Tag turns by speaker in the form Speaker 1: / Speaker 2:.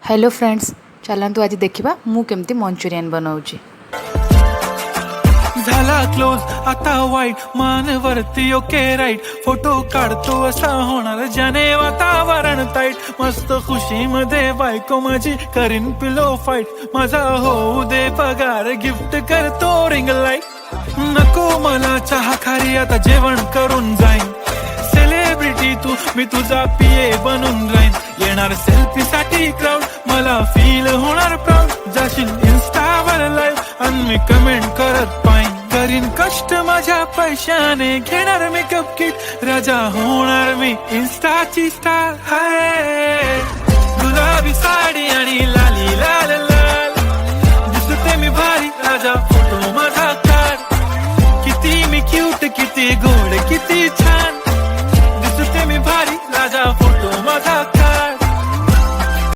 Speaker 1: Hello friends, चलतु आज देखा मु केमती मंचूरियन बनाऊँगी।
Speaker 2: झाला क्लोज आता वाईट मान वरती ओके राईट फोटो काढतो असा होणार ज्याने वातावरण ताईट मस्त खुशी मध्ये बायको माझी करीन पिलो फाईट माझा होऊ दे पगार गिफ्ट करतो रिंग लाईट नको मला चहा खारी आता जेवण करून जाईन सेलिब्रिटी तू मी तुझा पीए बनून राहीन येणार सेल्फी साठी क्राऊड मला फील होणार प्राऊड जाशील इन्स्टावर लाईव्ह आणि मी कमेंट करत पाईन करीन कष्ट माझ्या पैशाने घेणार मेकअप किट राजा होणार मी इन्स्टाची स्टार हाय गुलाबी साडी आणि लाली लाल लाल दिसते मी भारी राजा फोटो माझा काढ किती मी क्यूट किती गोड किती छान दिसते मी भारी राजा फोटो माझा